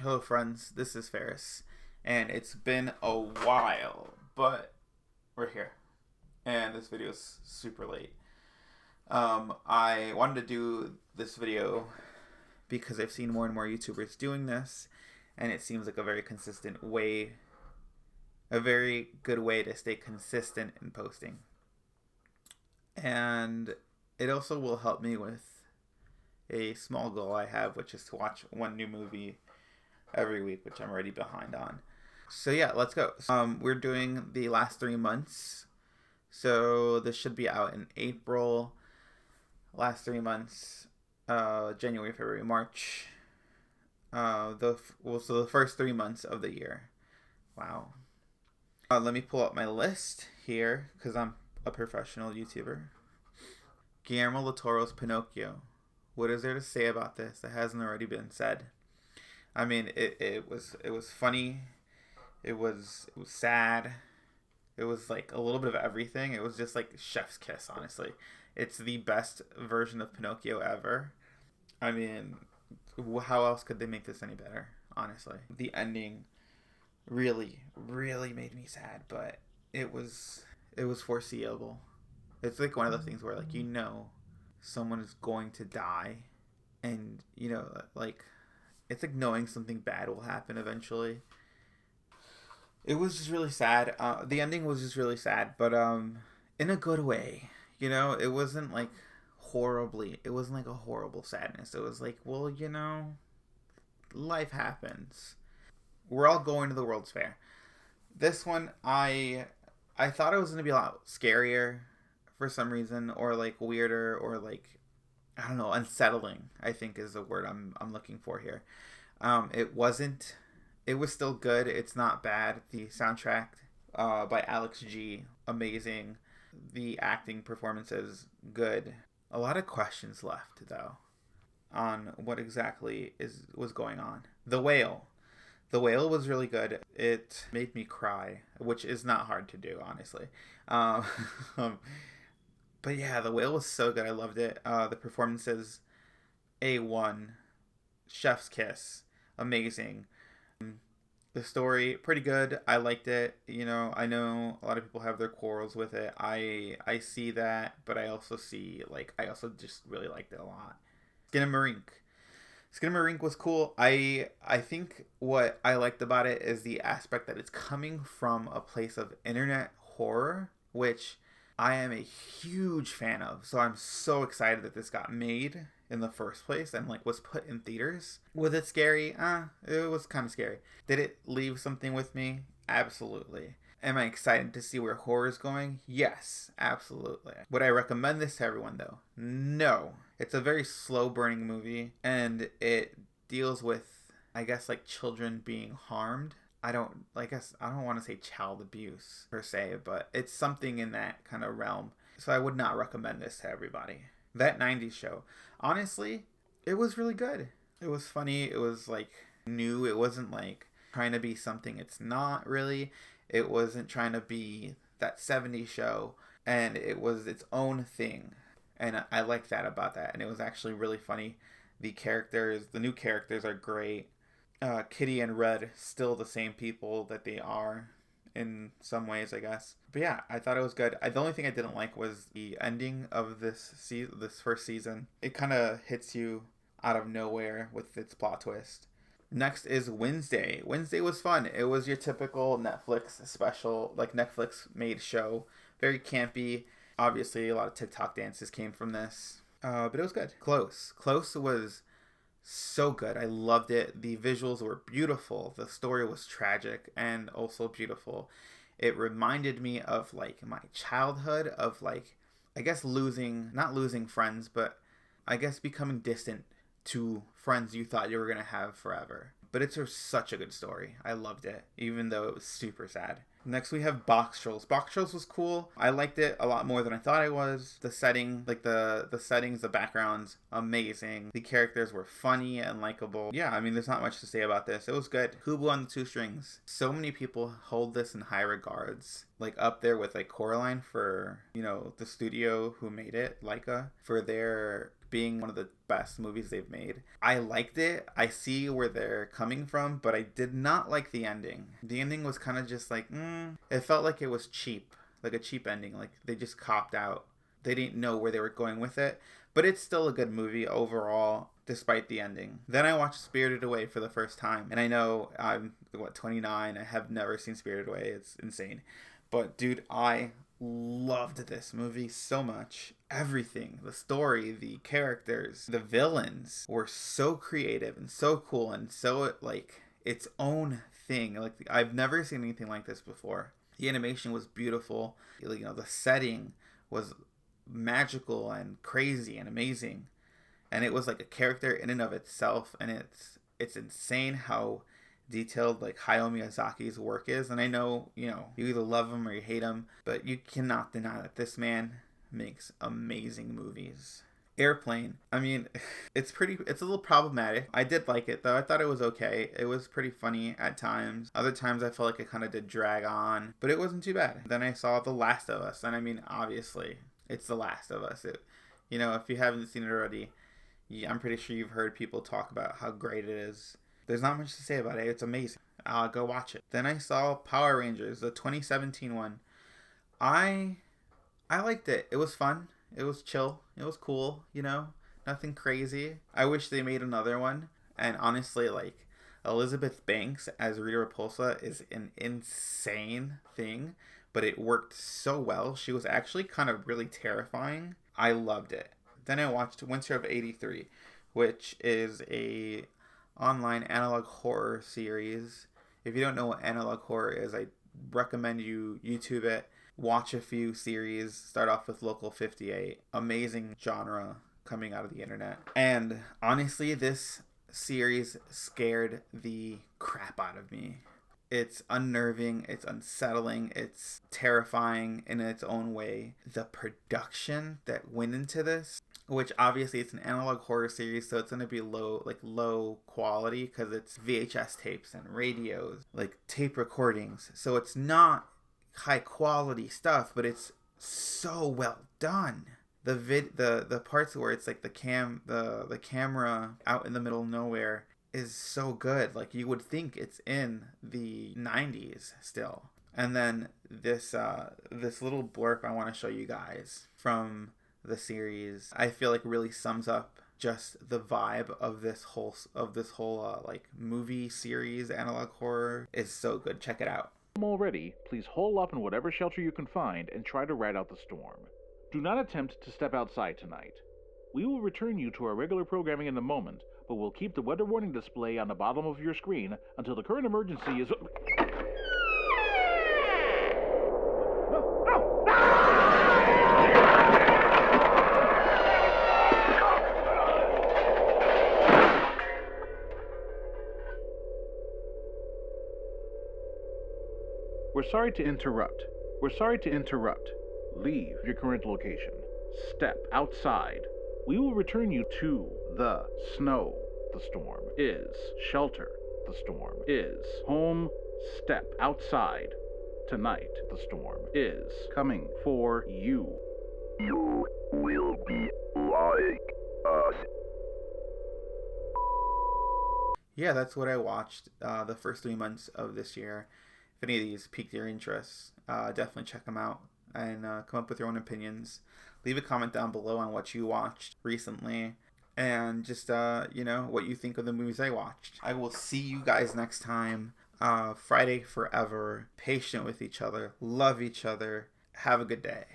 Hello friends, this is Ferris, and it's been a while, but we're here, and this video is super late. I wanted to do this video because I've seen more and more YouTubers doing this, and it seems like a very consistent way, a very good way to stay consistent in posting. And it also will help me with a small goal I have, which is to watch one new movie every week, which I'm already behind on. So yeah, let's go. We're doing the last 3 months. So this should be out in April. Last 3 months, January, February, March. So the first 3 months of the year. Wow. Let me pull up my list here because I'm a professional YouTuber. Guillermo del Toro's Pinocchio. What is there to say about this that hasn't already been said? I mean, it was funny. It was sad. It was like a little bit of everything. It was just like chef's kiss, honestly. It's the best version of Pinocchio ever. I mean, how else could they make this any better, honestly? The ending really, really made me sad, but it was foreseeable. It's like one of those things where, like, someone is going to die, and like, it's like knowing something bad will happen eventually. It was just really sad. The ending was just really sad, but in a good way. It wasn't like it wasn't like a horrible sadness. It was like, well, life happens. We're all going to the World's Fair. This one, I thought it was going to be a lot scarier for some reason, or like weirder, or like, I don't know, unsettling, I think is the word I'm looking for here. It wasn't. It was still good. It's not bad. The soundtrack by Alex G, amazing. The acting performances, good. A lot of questions left, though, on what exactly was going on. The Whale. The Whale was really good. It made me cry, which is not hard to do, honestly. But yeah, The Whale was so good. I loved it. The performances, A1. Chef's kiss, amazing. The story, pretty good. I liked it. I know a lot of people have their quarrels with it. I see that, but I also just really liked it a lot. Skinamarink was cool. I think what I liked about it is the aspect that it's coming from a place of internet horror, which I am a huge fan of. So I'm so excited that this got made in the first place and like was put in theaters. Was it scary? It was kind of scary. Did it leave something with me? Absolutely. Am I excited to see where horror is going? Yes, absolutely. Would I recommend this to everyone though? No. It's a very slow burning movie, and it deals with, I guess, like children being harmed. I don't want to say child abuse per se, but it's something in that kind of realm. So I would not recommend this to everybody. That 90s show, honestly, it was really good. It was funny. It was like new. It wasn't like trying to be something it's not really. It wasn't trying to be that 70s show, and it was its own thing. And I like that about that. And it was actually really funny. The new characters are great. Kitty and Red, still the same people that they are in some ways, I guess. But yeah, I thought it was good. The only thing I didn't like was the ending of this first season. It kind of hits you out of nowhere with its plot twist. Next is Wednesday. Wednesday was fun. It was your typical Netflix special, like Netflix made show. Very campy. Obviously, a lot of TikTok dances came from this. But it was good. Close was so good. I loved it. The visuals were beautiful. The story was tragic and also beautiful. It reminded me of like my childhood, of like, I guess not losing friends, but I guess becoming distant to friends you thought you were going to have forever. But it's such a good story. I loved it, even though it was super sad. Next we have Box Trolls. Box Trolls was cool. I liked it a lot more than I thought it was. The setting, like the settings, the backgrounds, amazing. The characters were funny and likable. Yeah, I mean, there's not much to say about this. It was good. Hubu on the Two Strings. So many people hold this in high regards. Like up there with like Coraline for, the studio who made it, Laika, for their being one of the best movies they've made. I liked it. I see where they're coming from, but I did not like the ending. The ending was kind of just like, it felt like it was cheap, like a cheap ending. Like they just copped out. They didn't know where they were going with it, but it's still a good movie overall, despite the ending. Then I watched Spirited Away for the first time, and I know I'm 29. I have never seen Spirited Away. It's insane, but dude, I loved this movie so much. Everything, the story, the characters, the villains were so creative and so cool and so like its own thing. Like I've never seen anything like this before. The animation was beautiful. You know, the setting was magical and crazy and amazing, and it was like a character in and of itself. And it's insane how detailed like Hayao Miyazaki's work is. And I know, you know, you either love him or you hate him, but you cannot deny that this man makes amazing movies. Airplane, I mean, it's a little problematic. I did like it though. I thought it was okay. It was pretty funny at times. Other times I felt like it kind of did drag on, but it wasn't too bad. Then I saw The Last of Us, and I mean, obviously it's The Last of Us. You know, if you haven't seen it already, I'm pretty sure you've heard people talk about how great it is. There's not much to say about it. It's amazing. Go watch it. Then I saw Power Rangers, the 2017 one. I liked it. It was fun. It was chill. It was cool, you know? Nothing crazy. I wish they made another one. And honestly, like, Elizabeth Banks as Rita Repulsa is an insane thing, but it worked so well. She was actually kind of really terrifying. I loved it. Then I watched Winter of '83, which is a online analog horror series. If you don't know what analog horror is, I recommend you YouTube it. Watch a few series. Start off with Local 58. Amazing genre coming out of the internet. And honestly, this series scared the crap out of me. It's unnerving, it's unsettling, it's terrifying in its own way. The production that went into this, which obviously it's an analog horror series, so it's going to be low quality because it's VHS tapes and radios, like tape recordings. So it's not high quality stuff, but it's so well done. The parts where it's like the camera out in the middle of nowhere is so good. Like you would think it's in the 90s still. And then this little blurb I want to show you guys from the series, I feel like really sums up just the vibe of this whole like movie series. Analog horror is so good. Check it out. Already, please hole up in whatever shelter you can find and try to ride out the storm. Do not attempt to step outside tonight. We will return you to our regular programming in a moment, but we'll keep the weather warning display on the bottom of your screen until the current emergency is... We're sorry to interrupt. Leave your current location. Step outside. We will return you to the snow. The storm is shelter. The storm is home. Step outside. Tonight, the storm is coming for you. You will be like us. Yeah, that's what I watched the first 3 months of this year. If any of these piqued your interest, definitely check them out and come up with your own opinions. Leave a comment down below on what you watched recently and just, what you think of the movies I watched. I will see you guys next time. Friday forever. Patient with each other. Love each other. Have a good day.